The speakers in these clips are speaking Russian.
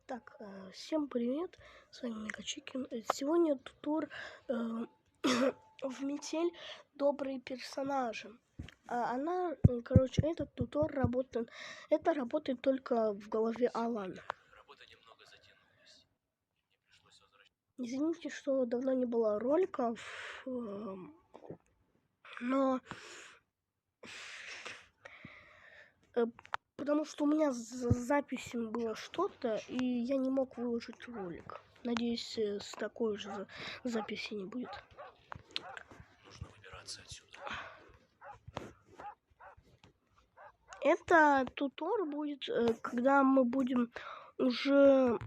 Так, всем привет, с вами Мегачикин. Сегодня тур в метель добрые персонажи. Этот тутор работает, только в голове Алана. Работа немного затянулась. Мне пришлось возвращаться. Извините, что давно не было роликов, но потому что у меня с записью было что-то, и я не мог выложить ролик. Надеюсь, с такой же записи не будет. Нужно выбираться отсюда. Это тутор будет, когда мы будем уже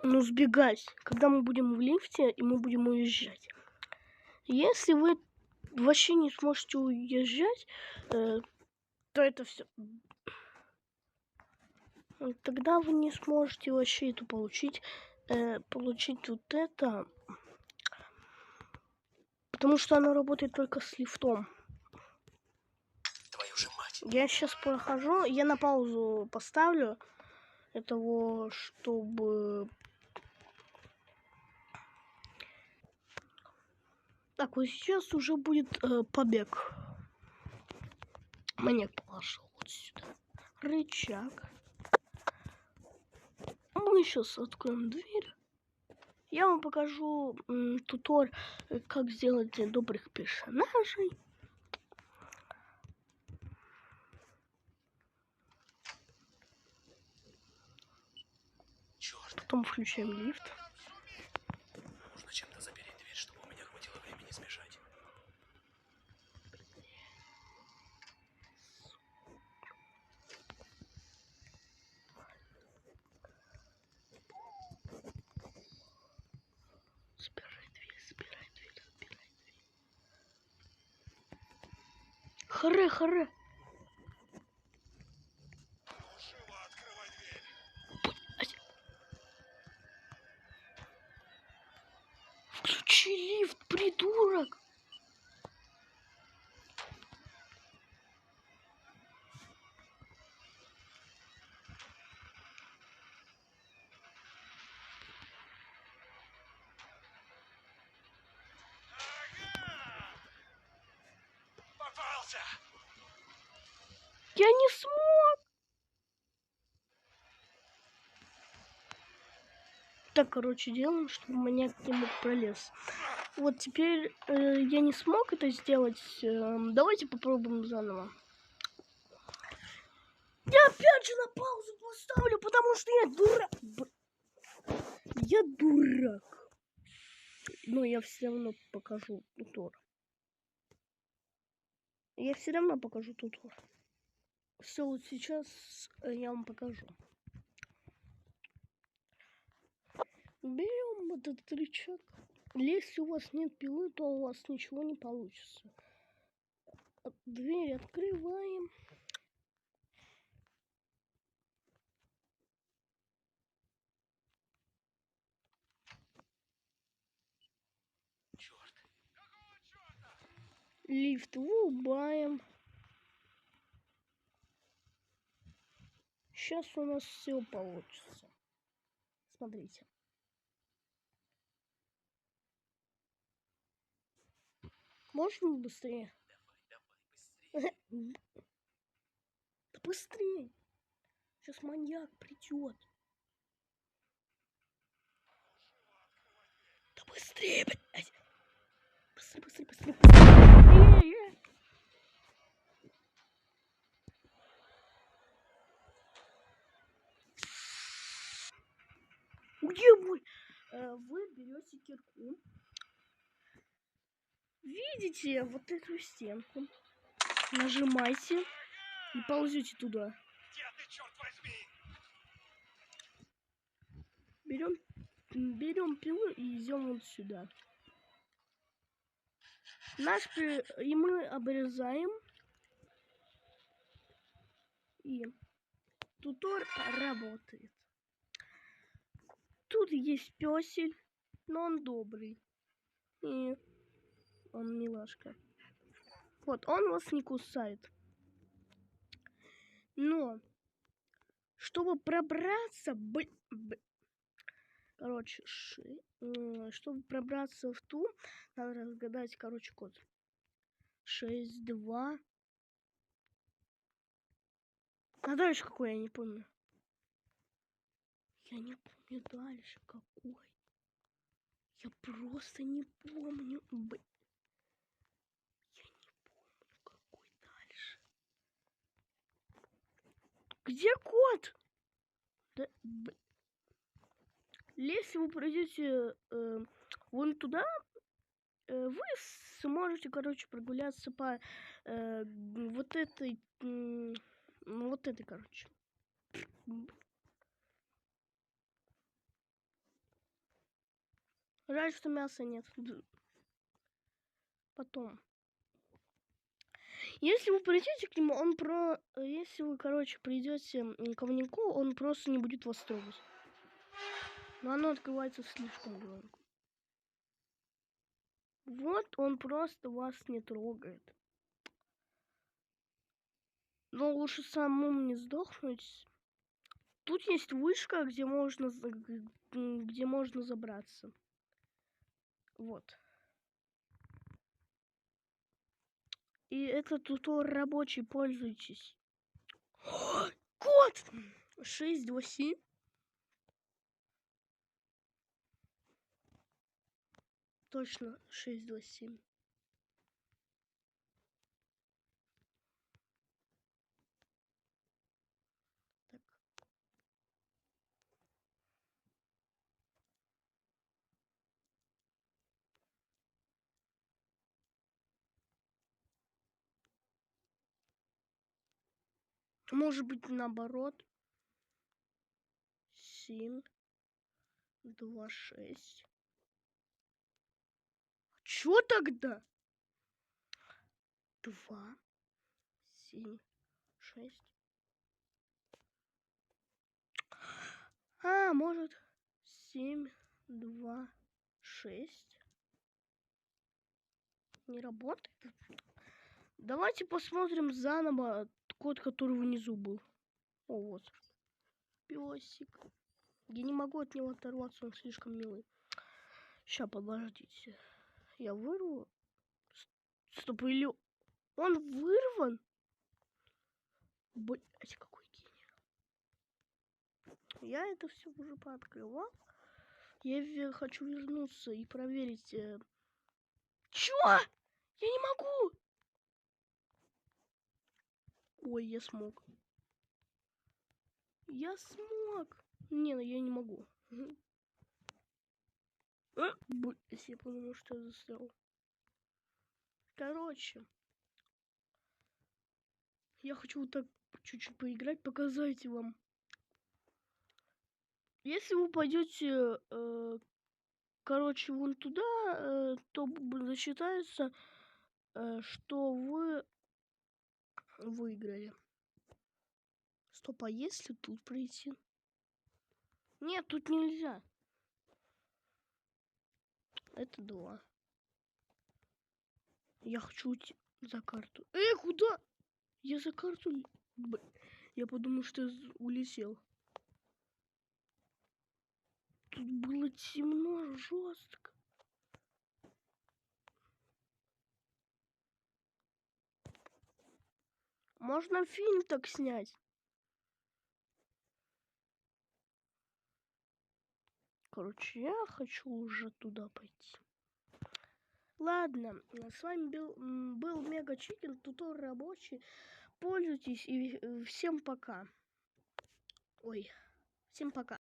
сбегать, когда мы будем в лифте и мы будем уезжать. Если вы вообще не сможете уезжать, то это все. Тогда вы не сможете вообще это получить вот это, потому что оно работает только с лифтом. Твою же мать. Я сейчас прохожу, я на паузу поставлю этого, чтобы... Так, вот сейчас уже будет побег. Маньяк положил вот сюда рычаг. Мы сейчас откроем дверь. Я вам покажу тутор, как сделать добрых персонажей. Черт. Потом включаем лифт. Нужно чем-то запереть дверь, чтобы у меня хватило времени сбежать. Забирай дверь. Харе. Включи лифт, придурок! Попался! Я не смог! Так, короче, делаем, чтобы маньяк не мог пролез. Вот теперь я не смог это сделать. Давайте попробуем заново. Я опять же на паузу поставлю, потому что я дурак. Я дурак. Но я все равно покажу тутор. Все, вот сейчас я вам покажу. Берем этот рычаг. Если у вас нет пилы, то у вас ничего не получится. Дверь открываем. Черт. Лифт врубаем. Сейчас у нас все получится. Смотрите. Можно быстрее? Давай, Да быстрее. Сейчас маньяк придет. Да быстрее, блядь. Быстрее. Где мой? Вы берете кирку. Видите вот эту стенку? Нажимайте и ползете туда. Где ты, черт возьми? Берем пилу и идем вот сюда. И мы обрезаем. И тутор работает. Тут есть пёсель, но он добрый. И он милашка. Вот, он вас не кусает. Но, Чтобы пробраться... Короче, чтобы пробраться в ту, надо разгадать, короче, код. 6, 2. А дальше какой, я не помню. Я не помню дальше какой. Я просто не помню. Я не помню, какой дальше. Где код? Да, если вы пройдете вон туда, вы сможете, короче, прогуляться по вот этой, короче. Жаль, что мяса нет. Потом. Если вы придете к нему, если вы, короче, придете к ковнику, он просто не будет вас трогать. Но оно открывается слишком громко. Вот он просто вас не трогает. Но лучше самому не сдохнуть. Тут есть вышка, где можно забраться. Вот. И это тутор рабочий, пользуйтесь. Код! 627. Точно 627. Так. Может быть, наоборот. 7, 2, 6. Чё тогда? 2, 7, 6. А, может, 7, 2, 6. Не работает? Давайте посмотрим заново код, который внизу был. О, вот. Песик. Я не могу от него оторваться, он слишком милый. Сейчас, подождите. Я вырву. Стоп, или он вырван? Блять, какой гений. Я это все уже пооткрывал. Я хочу вернуться и проверить. Чё? Я не могу! Ой, я смог. Я смог. Не, ну я не могу. Блять, я подумал, что я застрял. Короче. Я хочу вот так чуть-чуть поиграть, показать вам. Если вы пойдете, короче, вон туда, то засчитается, что вы выиграли. Стоп, а если тут пройти? Нет, тут нельзя. Это 2. Я хочу уйти за карту. Куда? Я за карту... Я подумал, что я улетел. Тут было темно, жестко. Можно фильм так снять. Короче, я хочу уже туда пойти. Ладно, с вами был Мега Чикен, тутор рабочий. Пользуйтесь и всем пока. Ой, всем пока.